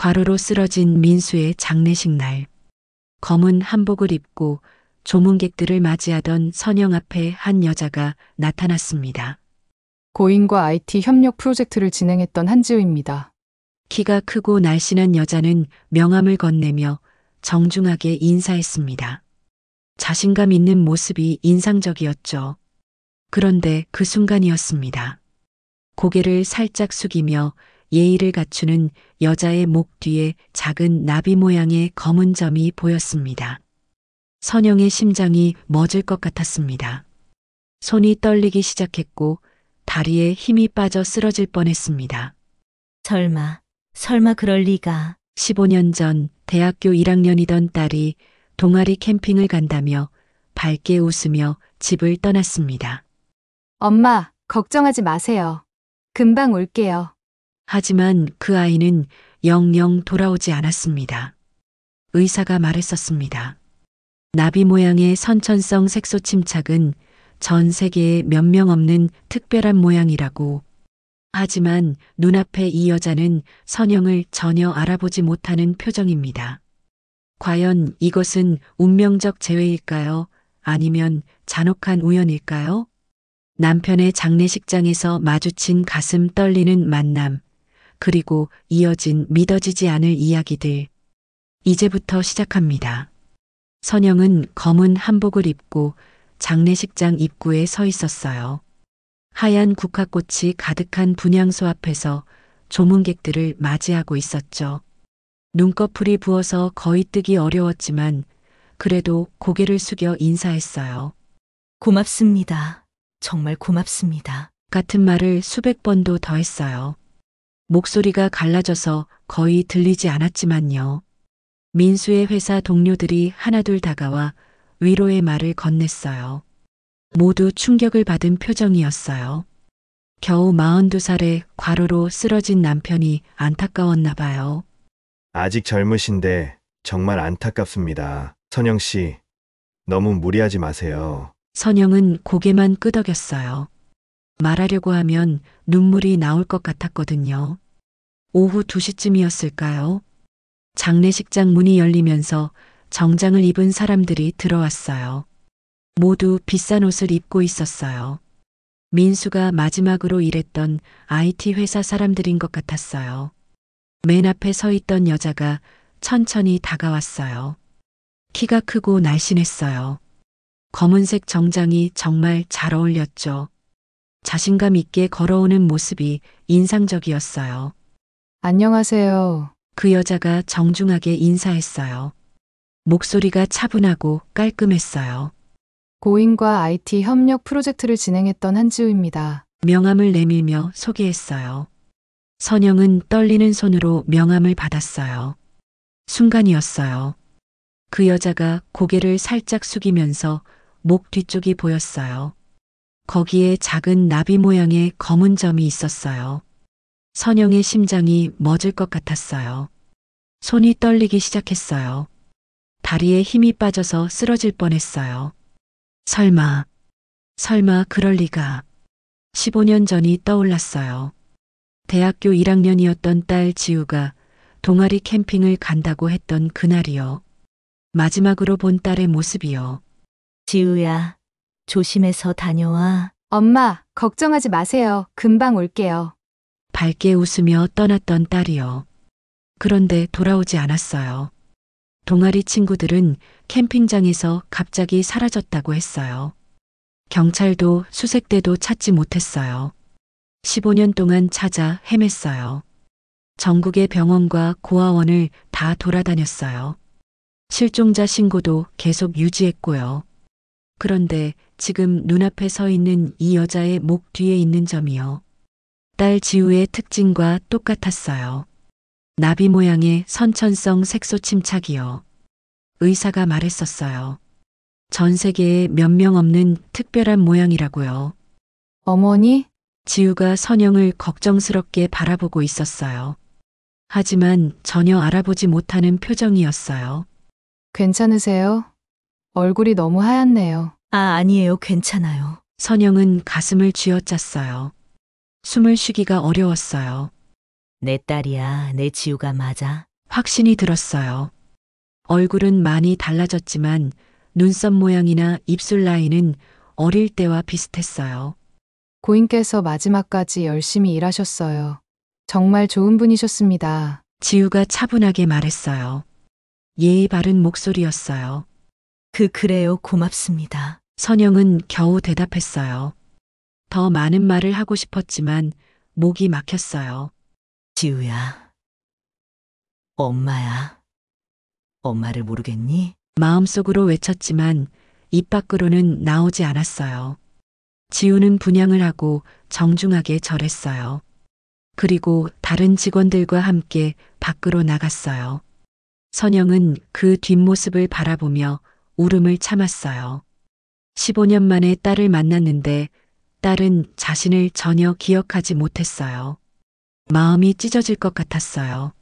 과로로 쓰러진 민수의 장례식 날. 검은 한복을 입고 조문객들을 맞이하던 선영 앞에 한 여자가 나타났습니다. 고인과 IT 협력 프로젝트를 진행했던 한지우입니다. 키가 크고 날씬한 여자는 명함을 건네며 정중하게 인사했습니다. 자신감 있는 모습이 인상적이었죠. 그런데 그 순간이었습니다. 고개를 살짝 숙이며 예의를 갖추는 여자의 목 뒤에 작은 나비 모양의 검은 점이 보였습니다. 선영의 심장이 멎을 것 같았습니다. 손이 떨리기 시작했고 다리에 힘이 빠져 쓰러질 뻔했습니다. 설마 그럴 리가. 15년 전 대학교 1학년이던 딸이 동아리 캠핑을 간다며 밝게 웃으며 집을 떠났습니다. 엄마, 걱정하지 마세요. 금방 올게요. 하지만 그 아이는 영영 돌아오지 않았습니다. 의사가 말했었습니다. 나비 모양의 선천성 색소 침착은 전 세계에 몇 명 없는 특별한 모양이라고. 하지만 눈앞에 이 여자는 선영을 전혀 알아보지 못하는 표정입니다. 과연 이것은 운명적 재회일까요? 아니면 잔혹한 우연일까요? 남편의 장례식장에서 마주친 가슴 떨리는 만남, 그리고 이어진 믿어지지 않을 이야기들. 이제부터 시작합니다. 선영은 검은 한복을 입고 장례식장 입구에 서 있었어요. 하얀 국화꽃이 가득한 분향소 앞에서 조문객들을 맞이하고 있었죠. 눈꺼풀이 부어서 거의 뜨기 어려웠지만 그래도 고개를 숙여 인사했어요. 고맙습니다. 정말 고맙습니다. 같은 말을 수백 번도 더 했어요. 목소리가 갈라져서 거의 들리지 않았지만요. 민수의 회사 동료들이 하나둘 다가와 위로의 말을 건넸어요. 모두 충격을 받은 표정이었어요. 겨우 42살에 과로로 쓰러진 남편이 안타까웠나 봐요. 아직 젊으신데 정말 안타깝습니다. 선영 씨, 너무 무리하지 마세요. 선영은 고개만 끄덕였어요. 말하려고 하면 눈물이 나올 것 같았거든요. 오후 2시쯤이었을까요? 장례식장 문이 열리면서 정장을 입은 사람들이 들어왔어요. 모두 비싼 옷을 입고 있었어요. 민수가 마지막으로 일했던 IT 회사 사람들인 것 같았어요. 맨 앞에 서 있던 여자가 천천히 다가왔어요. 키가 크고 날씬했어요. 검은색 정장이 정말 잘 어울렸죠. 자신감 있게 걸어오는 모습이 인상적이었어요. 안녕하세요. 그 여자가 정중하게 인사했어요. 목소리가 차분하고 깔끔했어요. 고인과 IT 협력 프로젝트를 진행했던 한지우입니다. 명함을 내밀며 소개했어요. 선영은 떨리는 손으로 명함을 받았어요. 순간이었어요. 그 여자가 고개를 살짝 숙이면서 목 뒤쪽이 보였어요. 거기에 작은 나비 모양의 검은 점이 있었어요. 선영의 심장이 멎을 것 같았어요. 손이 떨리기 시작했어요. 다리에 힘이 빠져서 쓰러질 뻔했어요. 설마 그럴 리가. 15년 전이 떠올랐어요. 대학교 1학년이었던 딸 지우가 동아리 캠핑을 간다고 했던 그날이요. 마지막으로 본 딸의 모습이요. 지우야, 조심해서 다녀와. 엄마, 걱정하지 마세요. 금방 올게요. 밝게 웃으며 떠났던 딸이요. 그런데 돌아오지 않았어요. 동아리 친구들은 캠핑장에서 갑자기 사라졌다고 했어요. 경찰도 수색대도 찾지 못했어요. 15년 동안 찾아 헤맸어요. 전국의 병원과 고아원을 다 돌아다녔어요. 실종자 신고도 계속 유지했고요. 그런데 지금 눈앞에 서 있는 이 여자의 목 뒤에 있는 점이요. 딸 지우의 특징과 똑같았어요. 나비 모양의 선천성 색소 침착이요. 의사가 말했었어요. 전 세계에 몇 명 없는 특별한 모양이라고요. 어머니? 지우가 선영을 걱정스럽게 바라보고 있었어요. 하지만 전혀 알아보지 못하는 표정이었어요. 괜찮으세요? 얼굴이 너무 하얗네요. 아니에요. 괜찮아요. 선영은 가슴을 쥐어짰어요. 숨을 쉬기가 어려웠어요. 내 딸이야. 내 지우가 맞아. 확신이 들었어요. 얼굴은 많이 달라졌지만 눈썹 모양이나 입술 라인은 어릴 때와 비슷했어요. 고인께서 마지막까지 열심히 일하셨어요. 정말 좋은 분이셨습니다. 지우가 차분하게 말했어요. 예의 바른 목소리였어요. 그래요. 고맙습니다. 선영은 겨우 대답했어요. 더 많은 말을 하고 싶었지만 목이 막혔어요. 지우야. 엄마야. 엄마를 모르겠니? 마음속으로 외쳤지만 입 밖으로는 나오지 않았어요. 지우는 분양을 하고 정중하게 절했어요. 그리고 다른 직원들과 함께 밖으로 나갔어요. 선영은 그 뒷모습을 바라보며 울음을 참았어요. 15년 만에 딸을 만났는데 딸은 자신을 전혀 기억하지 못했어요. 마음이 찢어질 것 같았어요.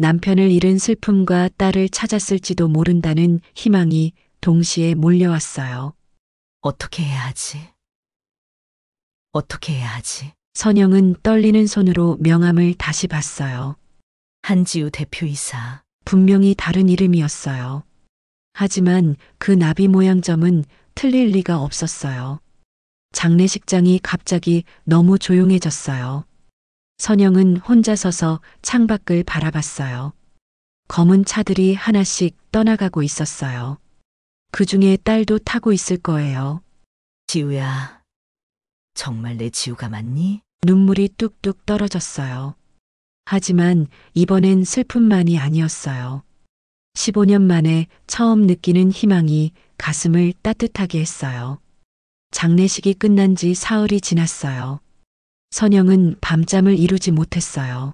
남편을 잃은 슬픔과 딸을 찾았을지도 모른다는 희망이 동시에 몰려왔어요. 어떻게 해야 하지? 어떻게 해야 하지? 선영은 떨리는 손으로 명함을 다시 봤어요. 한지우 대표이사. 분명히 다른 이름이었어요. 하지만 그 나비 모양 점은 틀릴 리가 없었어요. 장례식장이 갑자기 너무 조용해졌어요. 선영은 혼자 서서 창밖을 바라봤어요. 검은 차들이 하나씩 떠나가고 있었어요. 그 중에 딸도 타고 있을 거예요. 지우야. 정말 내 지우가 맞니? 눈물이 뚝뚝 떨어졌어요. 하지만 이번엔 슬픔만이 아니었어요. 15년 만에 처음 느끼는 희망이 가슴을 따뜻하게 했어요. 장례식이 끝난 지 사흘이 지났어요. 선영은 밤잠을 이루지 못했어요.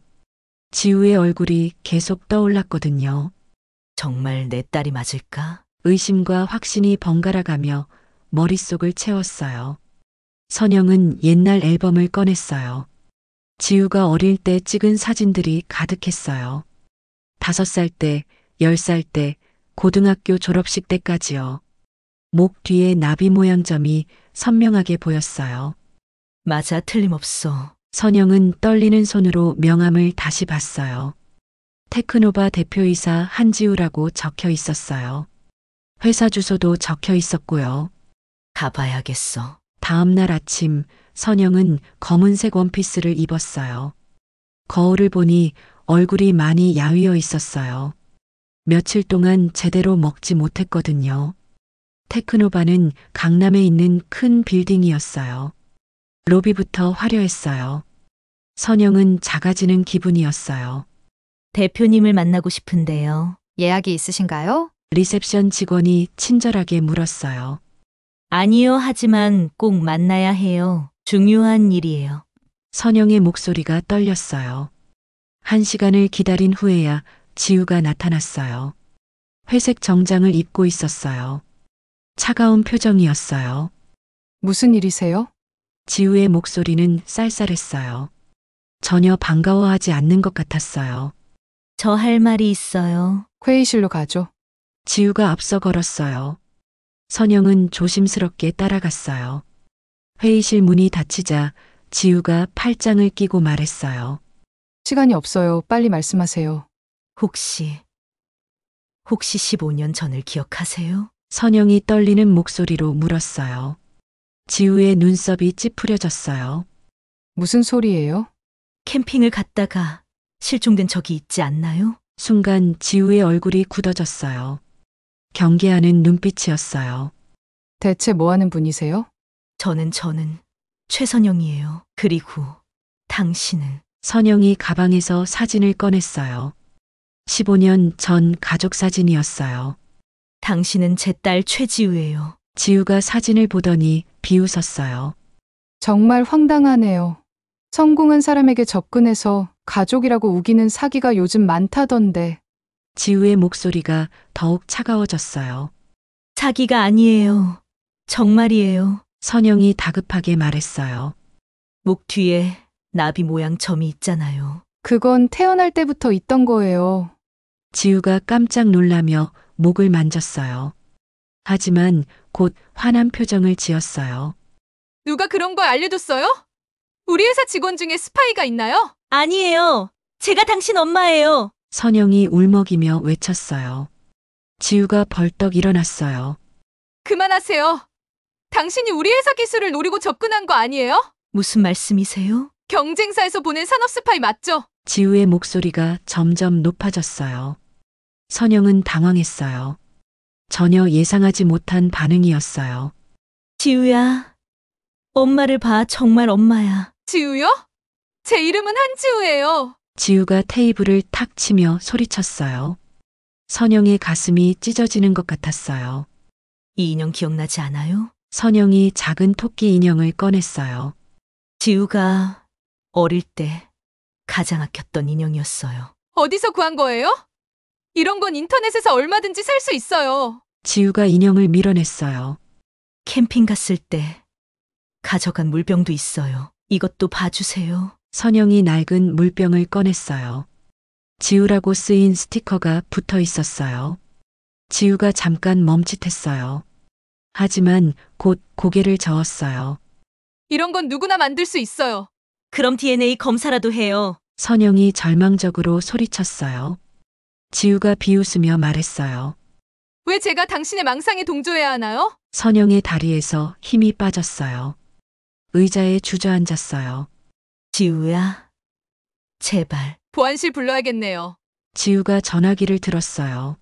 지우의 얼굴이 계속 떠올랐거든요. 정말 내 딸이 맞을까? 의심과 확신이 번갈아가며 머릿속을 채웠어요. 선영은 옛날 앨범을 꺼냈어요. 지우가 어릴 때 찍은 사진들이 가득했어요. 5살 때, 10살 때, 고등학교 졸업식 때까지요. 목 뒤에 나비 모양 점이 선명하게 보였어요. 맞아, 틀림없어. 선영은 떨리는 손으로 명함을 다시 봤어요. 테크노바 대표이사 한지우라고 적혀 있었어요. 회사 주소도 적혀 있었고요. 가봐야겠어. 다음 날 아침 선영은 검은색 원피스를 입었어요. 거울을 보니 얼굴이 많이 야위어 있었어요. 며칠 동안 제대로 먹지 못했거든요. 테크노바는 강남에 있는 큰 빌딩이었어요. 로비부터 화려했어요. 선영은 작아지는 기분이었어요. 대표님을 만나고 싶은데요. 예약이 있으신가요? 리셉션 직원이 친절하게 물었어요. 아니요, 하지만 꼭 만나야 해요. 중요한 일이에요. 선영의 목소리가 떨렸어요. 1시간을 기다린 후에야 지우가 나타났어요. 회색 정장을 입고 있었어요. 차가운 표정이었어요. 무슨 일이세요? 지우의 목소리는 쌀쌀했어요. 전혀 반가워하지 않는 것 같았어요. 저 할 말이 있어요. 회의실로 가죠. 지우가 앞서 걸었어요. 선영은 조심스럽게 따라갔어요. 회의실 문이 닫히자 지우가 팔짱을 끼고 말했어요. 시간이 없어요. 빨리 말씀하세요. 혹시 15년 전을 기억하세요? 선영이 떨리는 목소리로 물었어요. 지우의 눈썹이 찌푸려졌어요. 무슨 소리예요? 캠핑을 갔다가 실종된 적이 있지 않나요? 순간 지우의 얼굴이 굳어졌어요. 경계하는 눈빛이었어요. 대체 뭐 하는 분이세요? 저는 최선영이에요. 그리고 당신은 선영이 가방에서 사진을 꺼냈어요. 15년 전 가족 사진이었어요. 당신은 제 딸 최지우예요. 지우가 사진을 보더니 비웃었어요. 정말 황당하네요. 성공한 사람에게 접근해서 가족이라고 우기는 사기가 요즘 많다던데. 지우의 목소리가 더욱 차가워졌어요. 사기가 아니에요. 정말이에요. 선영이 다급하게 말했어요. 목 뒤에 나비 모양 점이 있잖아요. 그건 태어날 때부터 있던 거예요. 지우가 깜짝 놀라며 목을 만졌어요. 하지만 곧 화난 표정을 지었어요. 누가 그런 걸 알려줬어요? 우리 회사 직원 중에 스파이가 있나요? 아니에요. 제가 당신 엄마예요. 선영이 울먹이며 외쳤어요. 지우가 벌떡 일어났어요. 그만하세요. 당신이 우리 회사 기술을 노리고 접근한 거 아니에요? 무슨 말씀이세요? 경쟁사에서 보낸 산업 스파이 맞죠? 지우의 목소리가 점점 높아졌어요. 선영은 당황했어요. 전혀 예상하지 못한 반응이었어요. 지우야, 엄마를 봐. 정말 엄마야. 지우요? 제 이름은 한지우예요. 지우가 테이블을 탁 치며 소리쳤어요. 선영의 가슴이 찢어지는 것 같았어요. 이 인형 기억나지 않아요? 선영이 작은 토끼 인형을 꺼냈어요. 지우가 어릴 때 가장 아꼈던 인형이었어요. 어디서 구한 거예요? 이런 건 인터넷에서 얼마든지 살 수 있어요. 지우가 인형을 밀어냈어요. 캠핑 갔을 때 가져간 물병도 있어요. 이것도 봐주세요. 선영이 낡은 물병을 꺼냈어요. 지우라고 쓰인 스티커가 붙어 있었어요. 지우가 잠깐 멈칫했어요. 하지만 곧 고개를 저었어요. 이런 건 누구나 만들 수 있어요. 그럼 DNA 검사라도 해요. 선영이 절망적으로 소리쳤어요. 지우가 비웃으며 말했어요. 왜 제가 당신의 망상에 동조해야 하나요? 선영의 다리에서 힘이 빠졌어요. 의자에 주저앉았어요. 지우야, 제발. 보안실 불러야겠네요. 지우가 전화기를 들었어요.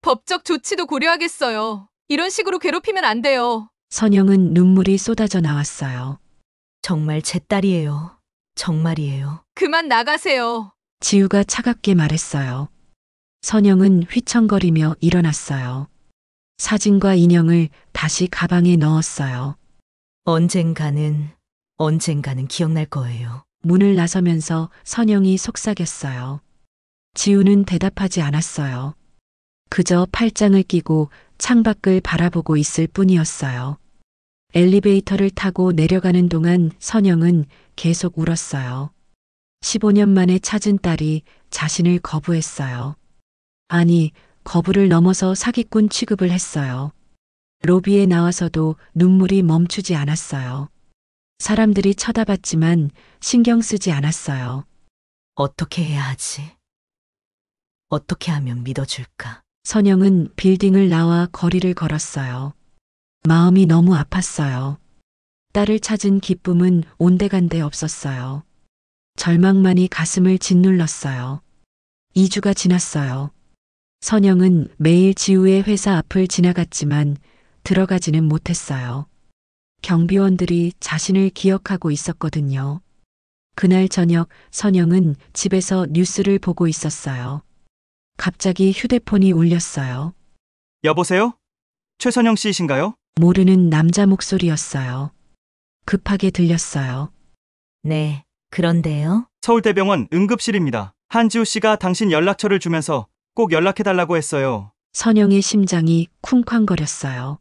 법적 조치도 고려하겠어요. 이런 식으로 괴롭히면 안 돼요. 선영은 눈물이 쏟아져 나왔어요. 정말 제 딸이에요. 정말이에요. 그만 나가세요. 지우가 차갑게 말했어요. 선영은 휘청거리며 일어났어요. 사진과 인형을 다시 가방에 넣었어요. 언젠가는 기억날 거예요. 문을 나서면서 선영이 속삭였어요. 지우는 대답하지 않았어요. 그저 팔짱을 끼고 창밖을 바라보고 있을 뿐이었어요. 엘리베이터를 타고 내려가는 동안 선영은 계속 울었어요. 15년 만에 찾은 딸이 자신을 거부했어요. 아니, 거부를 넘어서 사기꾼 취급을 했어요. 로비에 나와서도 눈물이 멈추지 않았어요. 사람들이 쳐다봤지만 신경 쓰지 않았어요. 어떻게 해야 하지? 어떻게 하면 믿어줄까? 선영은 빌딩을 나와 거리를 걸었어요. 마음이 너무 아팠어요. 딸을 찾은 기쁨은 온데간데 없었어요. 절망만이 가슴을 짓눌렀어요. 2주가 지났어요. 선영은 매일 지우의 회사 앞을 지나갔지만 들어가지는 못했어요. 경비원들이 자신을 기억하고 있었거든요. 그날 저녁 선영은 집에서 뉴스를 보고 있었어요. 갑자기 휴대폰이 울렸어요. 여보세요? 최선영 씨이신가요? 모르는 남자 목소리였어요. 급하게 들렸어요. 네, 그런데요. 서울대병원 응급실입니다. 한지우 씨가 당신 연락처를 주면서 꼭 연락해달라고 했어요. 선영의 심장이 쿵쾅거렸어요.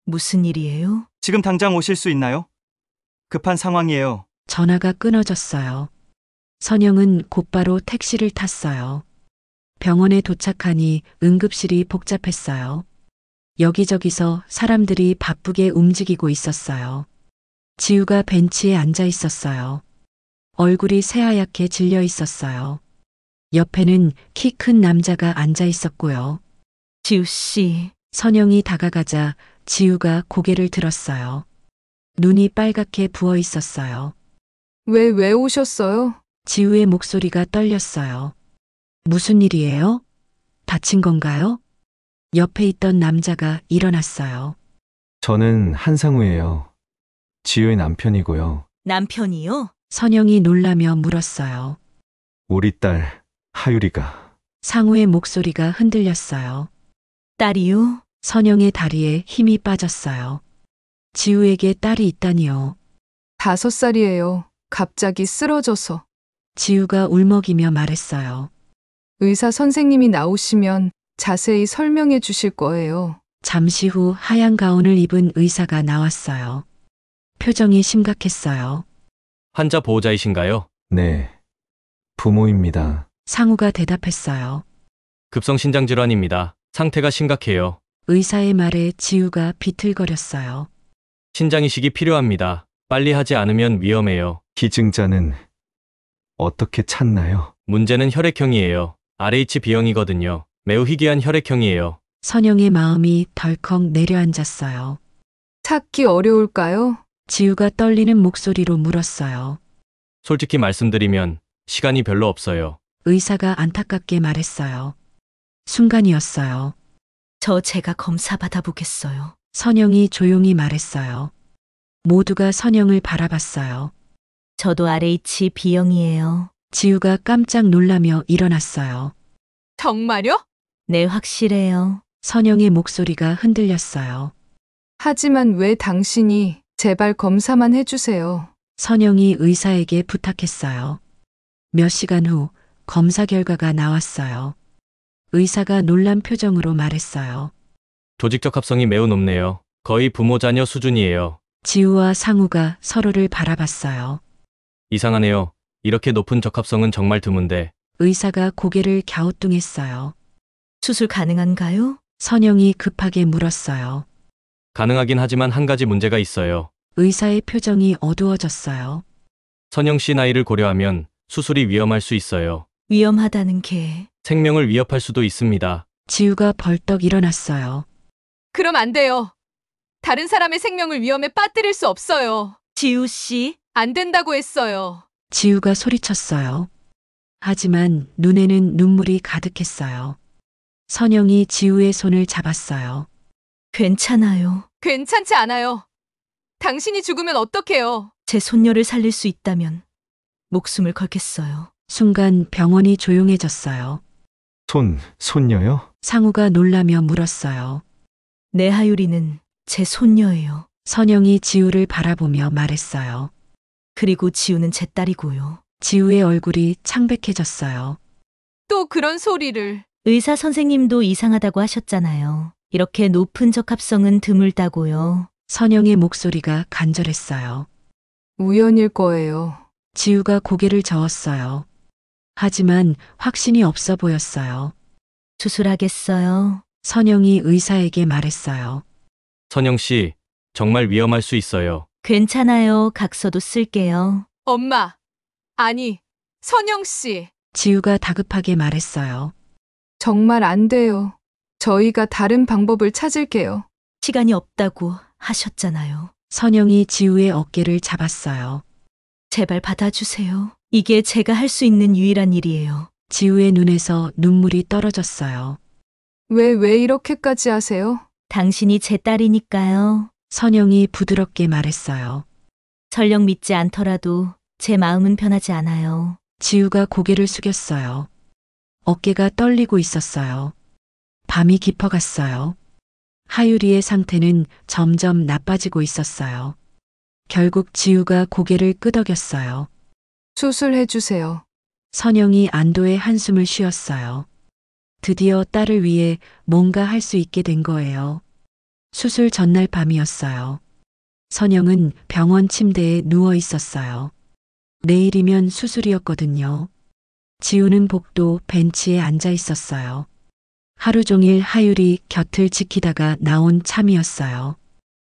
무슨 일이에요? 지금 당장 오실 수 있나요? 급한 상황이에요. 전화가 끊어졌어요. 선영은 곧바로 택시를 탔어요. 병원에 도착하니 응급실이 복잡했어요. 여기저기서 사람들이 바쁘게 움직이고 있었어요. 지우가 벤치에 앉아 있었어요. 얼굴이 새하얗게 질려 있었어요. 옆에는 키 큰 남자가 앉아 있었고요. 지우 씨, 선영이 다가가자 지우가 고개를 들었어요. 눈이 빨갛게 부어 있었어요. 왜 오셨어요? 지우의 목소리가 떨렸어요. 무슨 일이에요? 다친 건가요? 옆에 있던 남자가 일어났어요. 저는 한상우예요. 지우의 남편이고요. 남편이요? 선영이 놀라며 물었어요. 우리 딸 하유리가 상우의 목소리가 흔들렸어요. 딸이요? 선영의 다리에 힘이 빠졌어요. 지우에게 딸이 있다니요. 5살이에요. 갑자기 쓰러져서. 지우가 울먹이며 말했어요. 의사 선생님이 나오시면 자세히 설명해 주실 거예요. 잠시 후 하얀 가운을 입은 의사가 나왔어요. 표정이 심각했어요. 환자 보호자이신가요? 네, 부모입니다. 상우가 대답했어요. 급성신장 질환입니다. 상태가 심각해요. 의사의 말에 지우가 비틀거렸어요. 신장 이식이 필요합니다. 빨리 하지 않으면 위험해요. 기증자는 어떻게 찾나요? 문제는 혈액형이에요. RH B형이거든요. 매우 희귀한 혈액형이에요. 선영의 마음이 덜컥 내려앉았어요. 찾기 어려울까요? 지우가 떨리는 목소리로 물었어요. 솔직히 말씀드리면 시간이 별로 없어요. 의사가 안타깝게 말했어요. 순간이었어요. 제가 검사 받아보겠어요. 선영이 조용히 말했어요. 모두가 선영을 바라봤어요. 저도 RH B형이에요. 지우가 깜짝 놀라며 일어났어요. 정말요? 네, 확실해요. 선영의 목소리가 흔들렸어요. 하지만 왜 당신이 제발 검사만 해주세요. 선영이 의사에게 부탁했어요. 몇 시간 후 검사 결과가 나왔어요. 의사가 놀란 표정으로 말했어요. 조직적 합성이 매우 높네요. 거의 부모 자녀 수준이에요. 지우와 상우가 서로를 바라봤어요. 이상하네요. 이렇게 높은 적합성은 정말 드문데. 의사가 고개를 갸우뚱했어요. 수술 가능한가요? 선영이 급하게 물었어요. 가능하긴 하지만 한 가지 문제가 있어요. 의사의 표정이 어두워졌어요. 선영 씨 나이를 고려하면 수술이 위험할 수 있어요. 위험하다는 게 생명을 위협할 수도 있습니다. 지우가 벌떡 일어났어요. 그럼 안 돼요. 다른 사람의 생명을 위험에 빠뜨릴 수 없어요. 지우 씨, 안 된다고 했어요. 지우가 소리쳤어요. 하지만 눈에는 눈물이 가득했어요. 선영이 지우의 손을 잡았어요. 괜찮아요. 괜찮지 않아요. 당신이 죽으면 어떡해요? 제 손녀를 살릴 수 있다면 목숨을 걸겠어요. 순간 병원이 조용해졌어요. 손녀요? 상우가 놀라며 물었어요. 내 하유리는 제 손녀예요. 선영이 지우를 바라보며 말했어요. 그리고 지우는 제 딸이고요. 지우의 얼굴이 창백해졌어요. 또 그런 소리를. 의사 선생님도 이상하다고 하셨잖아요. 이렇게 높은 적합성은 드물다고요. 선영의 목소리가 간절했어요. 우연일 거예요. 지우가 고개를 저었어요. 하지만 확신이 없어 보였어요. 수술하겠어요. 선영이 의사에게 말했어요. 선영 씨, 정말 위험할 수 있어요. 괜찮아요. 각서도 쓸게요. 엄마. 아니, 선영 씨. 지우가 다급하게 말했어요. 정말 안 돼요. 저희가 다른 방법을 찾을게요. 시간이 없다고 하셨잖아요. 선영이 지우의 어깨를 잡았어요. 제발 받아주세요. 이게 제가 할 수 있는 유일한 일이에요. 지우의 눈에서 눈물이 떨어졌어요. 왜 이렇게까지 하세요? 당신이 제 딸이니까요. 선영이 부드럽게 말했어요. 설령 믿지 않더라도 제 마음은 변하지 않아요. 지우가 고개를 숙였어요. 어깨가 떨리고 있었어요. 밤이 깊어갔어요. 하유리의 상태는 점점 나빠지고 있었어요. 결국 지우가 고개를 끄덕였어요. 수술해주세요. 선영이 안도의 한숨을 쉬었어요. 드디어 딸을 위해 뭔가 할 수 있게 된 거예요. 수술 전날 밤이었어요. 선영은 병원 침대에 누워 있었어요. 내일이면 수술이었거든요. 지우는 복도 벤치에 앉아 있었어요. 하루 종일 하율이 곁을 지키다가 나온 참이었어요.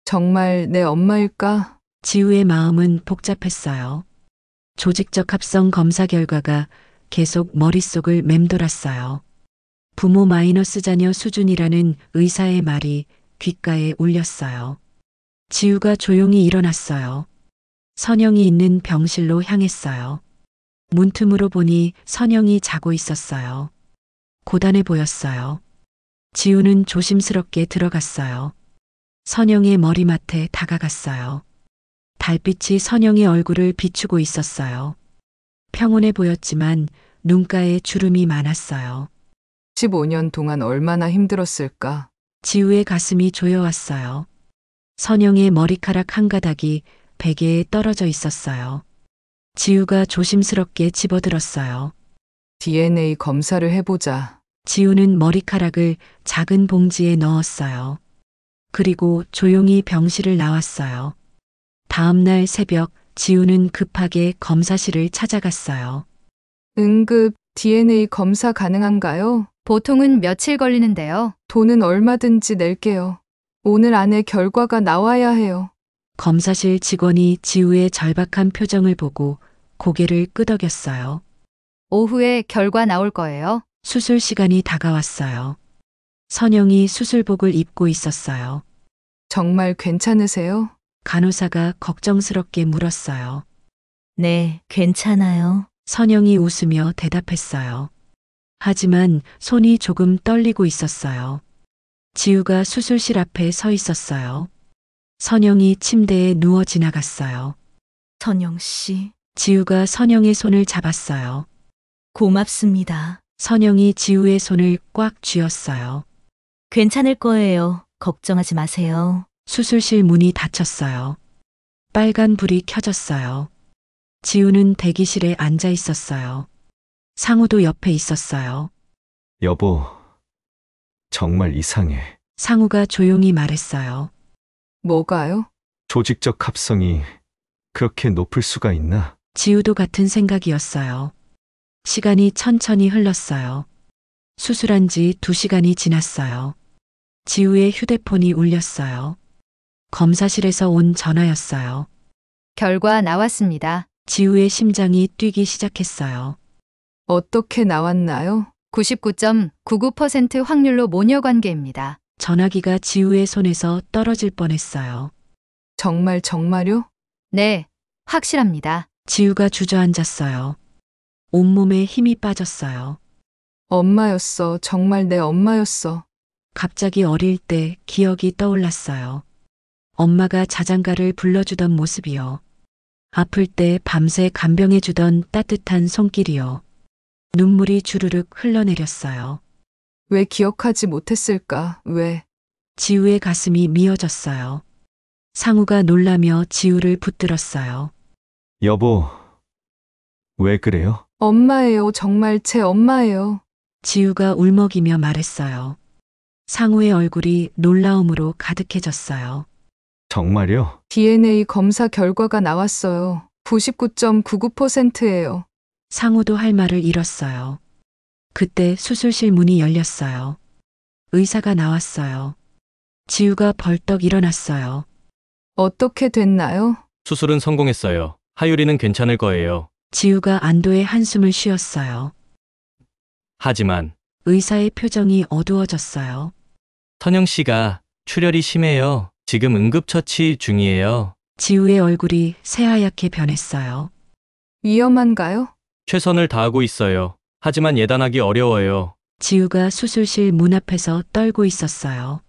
정말 내 엄마일까? 지우의 마음은 복잡했어요. 조직적 합성 검사 결과가 계속 머릿속을 맴돌았어요. 부모 마이너스 자녀 수준이라는 의사의 말이 귓가에 울렸어요. 지우가 조용히 일어났어요. 선영이 있는 병실로 향했어요. 문틈으로 보니 선영이 자고 있었어요. 고단해 보였어요. 지우는 조심스럽게 들어갔어요. 선영의 머리맡에 다가갔어요. 달빛이 선영의 얼굴을 비추고 있었어요. 평온해 보였지만 눈가에 주름이 많았어요. 15년 동안 얼마나 힘들었을까? 지우의 가슴이 조여왔어요. 선영의 머리카락 한 가닥이 베개에 떨어져 있었어요. 지우가 조심스럽게 집어들었어요. DNA 검사를 해보자. 지우는 머리카락을 작은 봉지에 넣었어요. 그리고 조용히 병실을 나왔어요. 다음 날 새벽 지우는 급하게 검사실을 찾아갔어요. 응급 DNA 검사 가능한가요? 보통은 며칠 걸리는데요. 돈은 얼마든지 낼게요. 오늘 안에 결과가 나와야 해요. 검사실 직원이 지우의 절박한 표정을 보고 고개를 끄덕였어요. 오후에 결과 나올 거예요. 수술 시간이 다가왔어요. 선영이 수술복을 입고 있었어요. 정말 괜찮으세요? 간호사가 걱정스럽게 물었어요. 네, 괜찮아요. 선영이 웃으며 대답했어요. 하지만 손이 조금 떨리고 있었어요. 지우가 수술실 앞에 서 있었어요. 선영이 침대에 누워 지나갔어요. 선영 씨, 지우가 선영의 손을 잡았어요. 고맙습니다. 선영이 지우의 손을 꽉 쥐었어요. 괜찮을 거예요. 걱정하지 마세요. 수술실 문이 닫혔어요. 빨간 불이 켜졌어요. 지우는 대기실에 앉아 있었어요. 상우도 옆에 있었어요. 여보, 정말 이상해. 상우가 조용히 말했어요. 뭐가요? 조직적 합성이 그렇게 높을 수가 있나? 지우도 같은 생각이었어요. 시간이 천천히 흘렀어요. 수술한 지 2시간이 지났어요. 지우의 휴대폰이 울렸어요. 검사실에서 온 전화였어요. 결과 나왔습니다. 지우의 심장이 뛰기 시작했어요. 어떻게 나왔나요? 99.99% 확률로 모녀 관계입니다. 전화기가 지우의 손에서 떨어질 뻔했어요. 정말요? 네, 확실합니다. 지우가 주저앉았어요. 온몸에 힘이 빠졌어요. 엄마였어. 정말 내 엄마였어. 갑자기 어릴 때 기억이 떠올랐어요. 엄마가 자장가를 불러주던 모습이요. 아플 때 밤새 간병해주던 따뜻한 손길이요. 눈물이 주르륵 흘러내렸어요. 왜 기억하지 못했을까? 왜? 지우의 가슴이 미어졌어요. 상우가 놀라며 지우를 붙들었어요. 여보, 왜 그래요? 엄마예요. 정말 제 엄마예요. 지우가 울먹이며 말했어요. 상우의 얼굴이 놀라움으로 가득해졌어요. 정말요? DNA 검사 결과가 나왔어요. 99.99%예요. 상우도 할 말을 잃었어요. 그때 수술실 문이 열렸어요. 의사가 나왔어요. 지우가 벌떡 일어났어요. 어떻게 됐나요? 수술은 성공했어요. 하율이는 괜찮을 거예요. 지우가 안도의 한숨을 쉬었어요. 하지만 의사의 표정이 어두워졌어요. 선영 씨가 출혈이 심해요. 지금 응급처치 중이에요. 지우의 얼굴이 새하얗게 변했어요. 위험한가요? 최선을 다하고 있어요. 하지만 예단하기 어려워요. 지우가 수술실 문 앞에서 떨고 있었어요.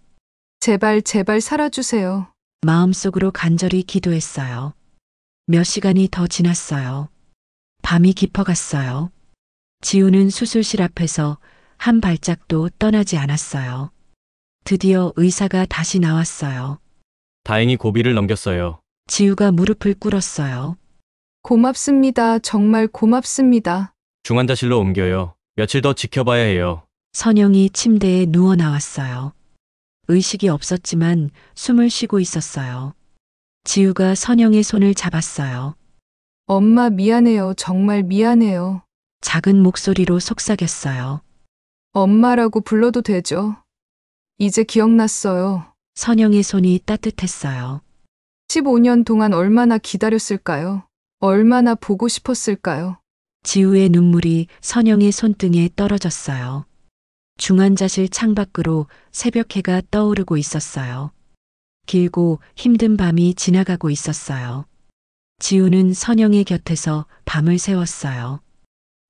제발 살아주세요. 마음속으로 간절히 기도했어요. 몇 시간이 더 지났어요. 밤이 깊어갔어요. 지우는 수술실 앞에서 한 발짝도 떠나지 않았어요. 드디어 의사가 다시 나왔어요. 다행히 고비를 넘겼어요. 지우가 무릎을 꿇었어요. 고맙습니다. 정말 고맙습니다. 중환자실로 옮겨요. 며칠 더 지켜봐야 해요. 선영이 침대에 누워 나왔어요. 의식이 없었지만 숨을 쉬고 있었어요. 지우가 선영의 손을 잡았어요. 엄마 미안해요. 정말 미안해요. 작은 목소리로 속삭였어요. 엄마라고 불러도 되죠? 이제 기억났어요. 선영의 손이 따뜻했어요. 15년 동안 얼마나 기다렸을까요? 얼마나 보고 싶었을까요? 지우의 눈물이 선영의 손등에 떨어졌어요. 중환자실 창밖으로 새벽해가 떠오르고 있었어요. 길고 힘든 밤이 지나가고 있었어요. 지우는 선영의 곁에서 밤을 새웠어요.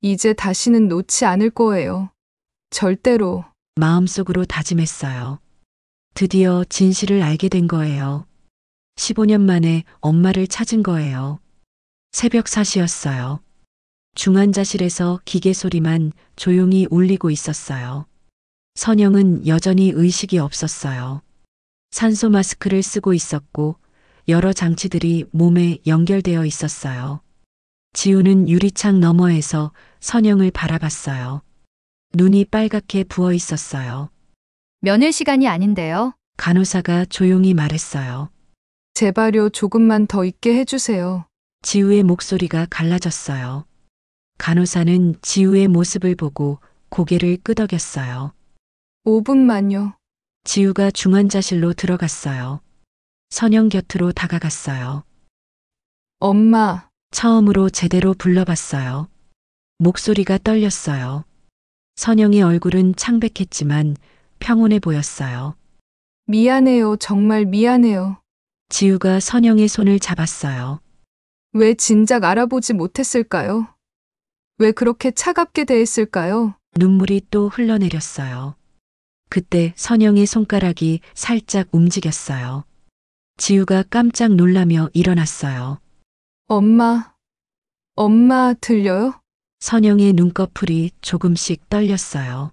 이제 다시는 놓지 않을 거예요. 절대로. 마음속으로 다짐했어요. 드디어 진실을 알게 된 거예요. 15년 만에 엄마를 찾은 거예요. 새벽 4시였어요. 중환자실에서 기계 소리만 조용히 울리고 있었어요. 선영은 여전히 의식이 없었어요. 산소 마스크를 쓰고 있었고 여러 장치들이 몸에 연결되어 있었어요. 지우는 유리창 너머에서 선영을 바라봤어요. 눈이 빨갛게 부어 있었어요. 면회 시간이 아닌데요. 간호사가 조용히 말했어요. 제발요, 조금만 더 있게 해주세요. 지우의 목소리가 갈라졌어요. 간호사는 지우의 모습을 보고 고개를 끄덕였어요. 5분만요. 지우가 중환자실로 들어갔어요. 선영 곁으로 다가갔어요. 엄마, 처음으로 제대로 불러봤어요. 목소리가 떨렸어요. 선영의 얼굴은 창백했지만 평온해 보였어요. 미안해요. 정말 미안해요. 지우가 선영의 손을 잡았어요. 왜 진작 알아보지 못했을까요? 왜 그렇게 차갑게 대했을까요? 눈물이 또 흘러내렸어요. 그때 선영의 손가락이 살짝 움직였어요. 지우가 깜짝 놀라며 일어났어요. 엄마 들려요? 선영의 눈꺼풀이 조금씩 떨렸어요.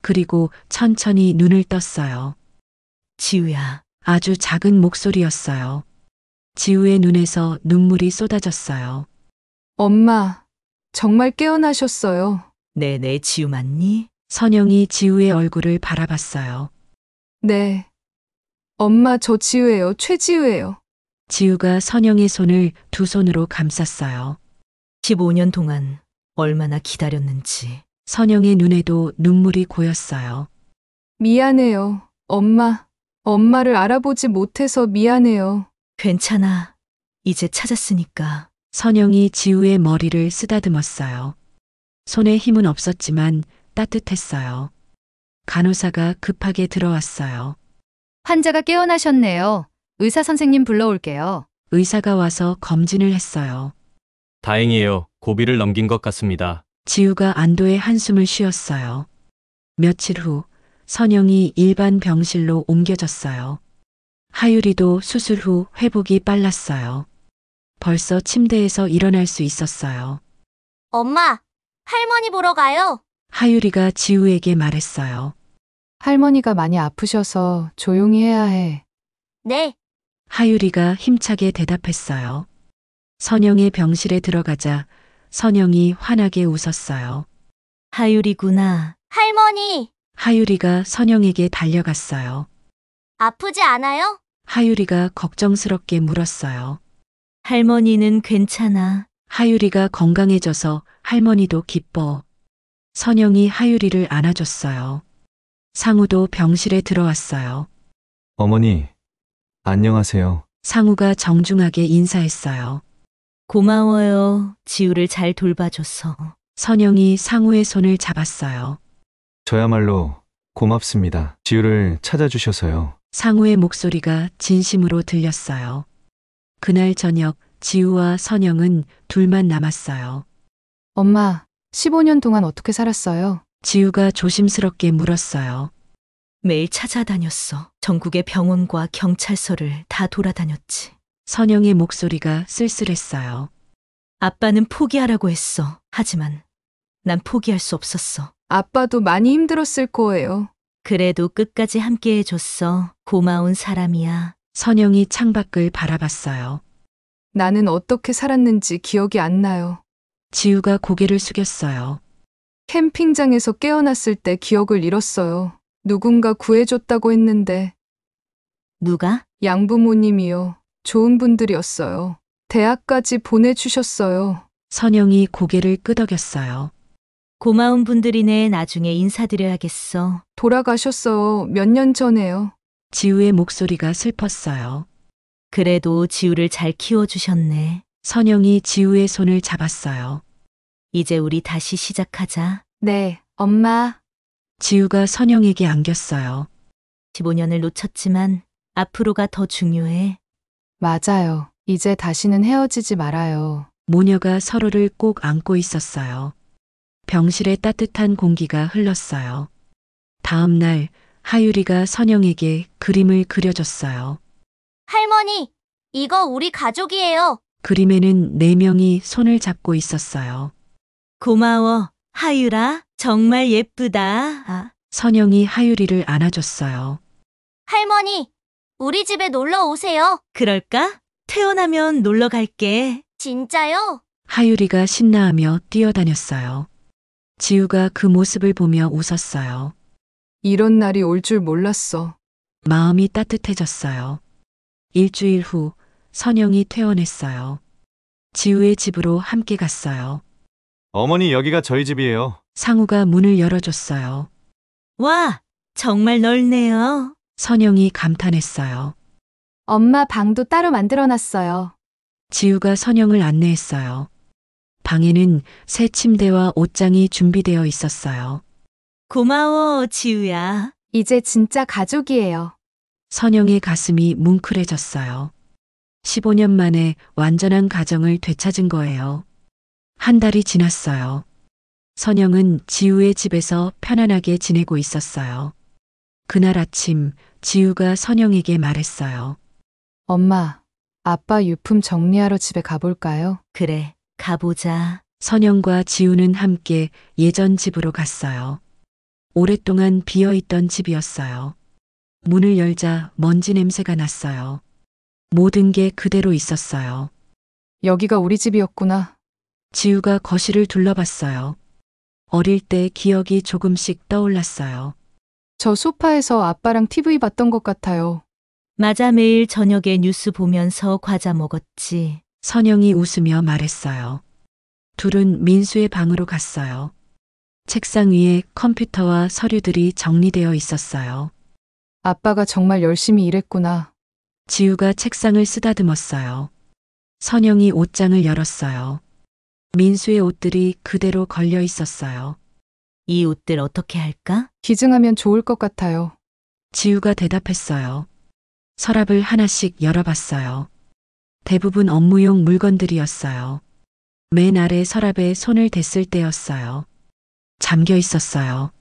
그리고 천천히 눈을 떴어요. 지우야, 아주 작은 목소리였어요. 지우의 눈에서 눈물이 쏟아졌어요. 엄마, 정말 깨어나셨어요. 네네, 지우 맞니? 선영이 지우의 얼굴을 바라봤어요. 네. 엄마, 저 지우예요. 최지우예요. 지우가 선영의 손을 두 손으로 감쌌어요. 15년 동안 얼마나 기다렸는지. 선영의 눈에도 눈물이 고였어요. 미안해요. 엄마를 알아보지 못해서 미안해요. 괜찮아. 이제 찾았으니까. 선영이 지우의 머리를 쓰다듬었어요. 손에 힘은 없었지만 따뜻했어요. 간호사가 급하게 들어왔어요. 환자가 깨어나셨네요. 의사 선생님 불러올게요. 의사가 와서 검진을 했어요. 다행이에요. 고비를 넘긴 것 같습니다. 지우가 안도의 한숨을 쉬었어요. 며칠 후 선영이 일반 병실로 옮겨졌어요. 하율이도 수술 후 회복이 빨랐어요. 벌써 침대에서 일어날 수 있었어요. 엄마, 할머니 보러 가요. 하율이가 지우에게 말했어요. 할머니가 많이 아프셔서 조용히 해야 해. 네, 하율이가 힘차게 대답했어요. 선영의 병실에 들어가자 선영이 환하게 웃었어요. 하율이구나. 할머니, 하율이가 선영에게 달려갔어요. 아프지 않아요? 하율이가 걱정스럽게 물었어요. 할머니는 괜찮아. 하율이가 건강해져서 할머니도 기뻐. 선영이 하율이를 안아줬어요. 상우도 병실에 들어왔어요. 어머니, 안녕하세요. 상우가 정중하게 인사했어요. 고마워요. 지우를 잘 돌봐줘서. 선영이 상우의 손을 잡았어요. 저야말로 고맙습니다. 지우를 찾아주셔서요. 상우의 목소리가 진심으로 들렸어요. 그날 저녁 지우와 선영은 둘만 남았어요. 엄마, 15년 동안 어떻게 살았어요? 지우가 조심스럽게 물었어요. 매일 찾아다녔어. 전국의 병원과 경찰서를 다 돌아다녔지. 선영의 목소리가 쓸쓸했어요. 아빠는 포기하라고 했어. 하지만 난 포기할 수 없었어. 아빠도 많이 힘들었을 거예요. 그래도 끝까지 함께 해줬어. 고마운 사람이야. 선영이 창밖을 바라봤어요. 나는 어떻게 살았는지 기억이 안 나요. 지우가 고개를 숙였어요. 캠핑장에서 깨어났을 때 기억을 잃었어요. 누군가 구해줬다고 했는데 누가? 양부모님이요. 좋은 분들이었어요. 대학까지 보내주셨어요. 선영이 고개를 끄덕였어요. 고마운 분들이네. 나중에 인사드려야겠어. 돌아가셨어요. 몇 년 전에요. 지우의 목소리가 슬펐어요. 그래도 지우를 잘 키워주셨네. 선영이 지우의 손을 잡았어요. 이제 우리 다시 시작하자. 네, 엄마. 지우가 선영에게 안겼어요. 15년을 놓쳤지만 앞으로가 더 중요해. 맞아요. 이제 다시는 헤어지지 말아요. 모녀가 서로를 꼭 안고 있었어요. 병실에 따뜻한 공기가 흘렀어요. 다음 날 하율이가 선영에게 그림을 그려줬어요. 할머니, 이거 우리 가족이에요. 그림에는 4명이 손을 잡고 있었어요. 고마워. 하율아, 정말 예쁘다. 아, 선영이 하율이를 안아줬어요. 할머니, 우리 집에 놀러 오세요. 그럴까? 퇴원하면 놀러 갈게. 진짜요? 하율이가 신나하며 뛰어다녔어요. 지우가 그 모습을 보며 웃었어요. 이런 날이 올 줄 몰랐어. 마음이 따뜻해졌어요. 일주일 후 선영이 퇴원했어요. 지우의 집으로 함께 갔어요. 어머니, 여기가 저희 집이에요. 상우가 문을 열어줬어요. 와, 정말 넓네요. 선영이 감탄했어요. 엄마 방도 따로 만들어놨어요. 지우가 선영을 안내했어요. 방에는 새 침대와 옷장이 준비되어 있었어요. 고마워, 지우야. 이제 진짜 가족이에요. 선영의 가슴이 뭉클해졌어요. 15년 만에 완전한 가정을 되찾은 거예요. 한 달이 지났어요. 선영은 지우의 집에서 편안하게 지내고 있었어요. 그날 아침 지우가 선영에게 말했어요. 엄마, 아빠 유품 정리하러 집에 가볼까요? 그래, 가보자. 선영과 지우는 함께 예전 집으로 갔어요. 오랫동안 비어있던 집이었어요. 문을 열자 먼지 냄새가 났어요. 모든 게 그대로 있었어요. 여기가 우리 집이었구나. 지우가 거실을 둘러봤어요. 어릴 때 기억이 조금씩 떠올랐어요. 저 소파에서 아빠랑 TV 봤던 것 같아요. 맞아, 매일 저녁에 뉴스 보면서 과자 먹었지. 선영이 웃으며 말했어요. 둘은 민수의 방으로 갔어요. 책상 위에 컴퓨터와 서류들이 정리되어 있었어요. 아빠가 정말 열심히 일했구나. 지우가 책상을 쓰다듬었어요. 선영이 옷장을 열었어요. 민수의 옷들이 그대로 걸려 있었어요. 이 옷들 어떻게 할까? 기증하면 좋을 것 같아요. 지우가 대답했어요. 서랍을 하나씩 열어봤어요. 대부분 업무용 물건들이었어요. 맨 아래 서랍에 손을 댔을 때였어요. 잠겨 있었어요.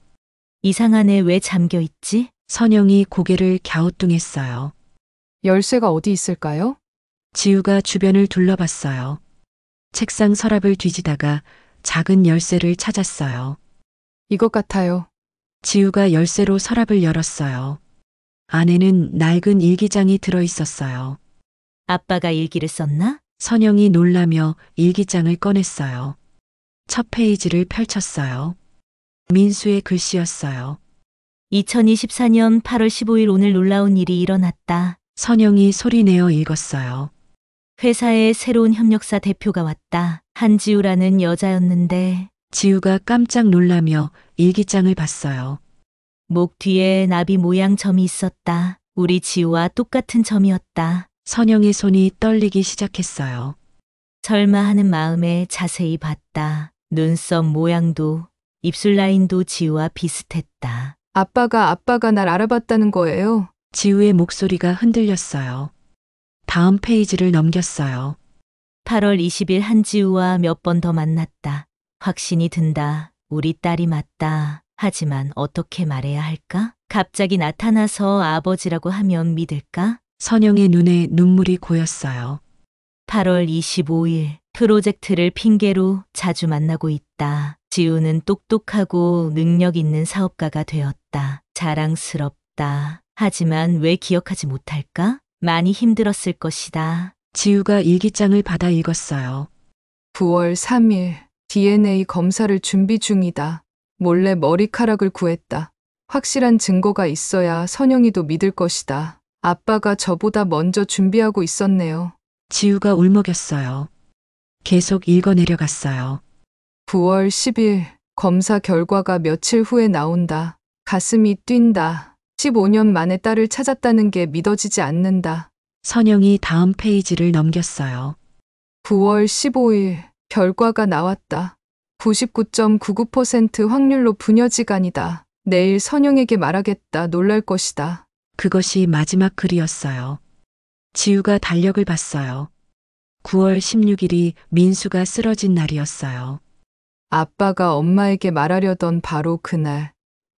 이상하네, 왜 잠겨 있지? 선영이 고개를 갸우뚱했어요. 열쇠가 어디 있을까요? 지우가 주변을 둘러봤어요. 책상 서랍을 뒤지다가 작은 열쇠를 찾았어요. 이것 같아요. 지우가 열쇠로 서랍을 열었어요. 안에는 낡은 일기장이 들어 있었어요. 아빠가 일기를 썼나? 선영이 놀라며 일기장을 꺼냈어요. 첫 페이지를 펼쳤어요. 민수의 글씨였어요. 2024년 8월 15일 오늘 놀라운 일이 일어났다. 선영이 소리내어 읽었어요. 회사에 새로운 협력사 대표가 왔다. 한지우라는 여자였는데 지우가 깜짝 놀라며 일기장을 봤어요. 목 뒤에 나비 모양 점이 있었다. 우리 지우와 똑같은 점이었다. 선영의 손이 떨리기 시작했어요. 설마 하는 마음에 자세히 봤다. 눈썹 모양도 입술 라인도 지우와 비슷했다. 아빠가 날 알아봤다는 거예요. 지우의 목소리가 흔들렸어요. 다음 페이지를 넘겼어요. 8월 20일 한지우와 몇 번 더 만났다. 확신이 든다. 우리 딸이 맞다. 하지만 어떻게 말해야 할까? 갑자기 나타나서 아버지라고 하면 믿을까? 선영의 눈에 눈물이 고였어요. 8월 25일 프로젝트를 핑계로 자주 만나고 있다. 지우는 똑똑하고 능력 있는 사업가가 되었다. 자랑스럽다. 하지만 왜 기억하지 못할까? 많이 힘들었을 것이다. 지우가 일기장을 받아 읽었어요. 9월 3일 DNA 검사를 준비 중이다. 몰래 머리카락을 구했다. 확실한 증거가 있어야 선영이도 믿을 것이다. 아빠가 저보다 먼저 준비하고 있었네요. 지우가 울먹였어요. 계속 읽어 내려갔어요. 9월 10일 검사 결과가 며칠 후에 나온다. 가슴이 뛴다. 15년 만에 딸을 찾았다는 게 믿어지지 않는다. 선영이 다음 페이지를 넘겼어요. 9월 15일 결과가 나왔다. 99.99% 확률로 부녀지간이다. 내일 선영에게 말하겠다. 놀랄 것이다. 그것이 마지막 글이었어요. 지우가 달력을 봤어요. 9월 16일이 민수가 쓰러진 날이었어요. 아빠가 엄마에게 말하려던 바로 그날.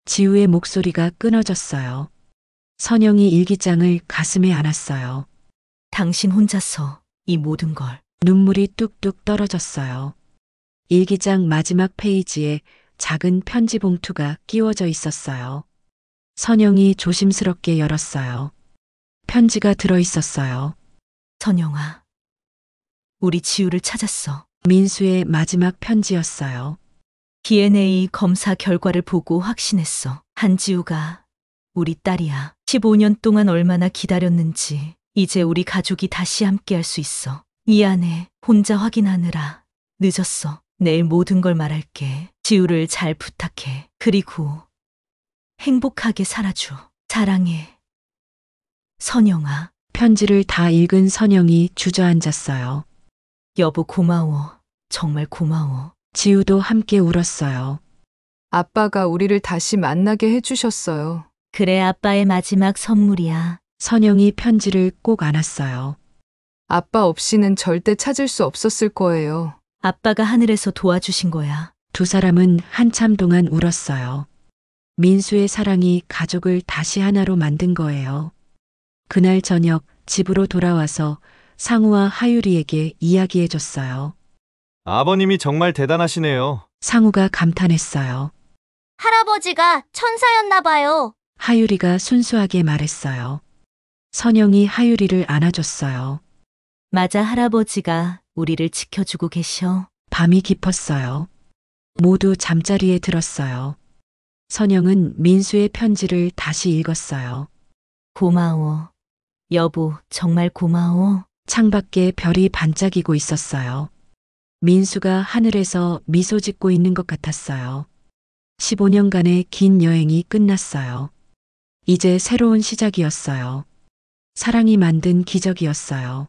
지우의 목소리가 끊어졌어요. 선영이 일기장을 가슴에 안았어요. 당신 혼자서 이 모든 걸. 눈물이 뚝뚝 떨어졌어요. 일기장 마지막 페이지에 작은 편지 봉투가 끼워져 있었어요. 선영이 조심스럽게 열었어요. 편지가 들어 있었어요. 선영아, 우리 지우를 찾았어. 민수의 마지막 편지였어요. DNA 검사 결과를 보고 확신했어. 한지우가 우리 딸이야. 15년 동안 얼마나 기다렸는지. 이제 우리 가족이 다시 함께할 수 있어. 미안해. 혼자 확인하느라 늦었어. 내일 모든 걸 말할게. 지우를 잘 부탁해. 그리고 행복하게 살아줘. 사랑해. 선영아. 편지를 다 읽은 선영이 주저앉았어요. 여보 고마워. 정말 고마워. 지우도 함께 울었어요. 아빠가 우리를 다시 만나게 해주셨어요. 그래, 아빠의 마지막 선물이야. 선영이 편지를 꼭 안았어요. 아빠 없이는 절대 찾을 수 없었을 거예요. 아빠가 하늘에서 도와주신 거야. 두 사람은 한참 동안 울었어요. 민수의 사랑이 가족을 다시 하나로 만든 거예요. 그날 저녁 집으로 돌아와서 상우와 하유리에게 이야기해 줬어요. 아버님이 정말 대단하시네요. 상우가 감탄했어요. 할아버지가 천사였나 봐요. 하유리가 순수하게 말했어요. 선영이 하유리를 안아줬어요. 맞아, 할아버지가 우리를 지켜주고 계셔. 밤이 깊었어요. 모두 잠자리에 들었어요. 선영은 민수의 편지를 다시 읽었어요. 고마워. 여보, 정말 고마워. 창밖에 별이 반짝이고 있었어요. 민수가 하늘에서 미소 짓고 있는 것 같았어요. 15년간의 긴 여행이 끝났어요. 이제 새로운 시작이었어요. 사랑이 만든 기적이었어요.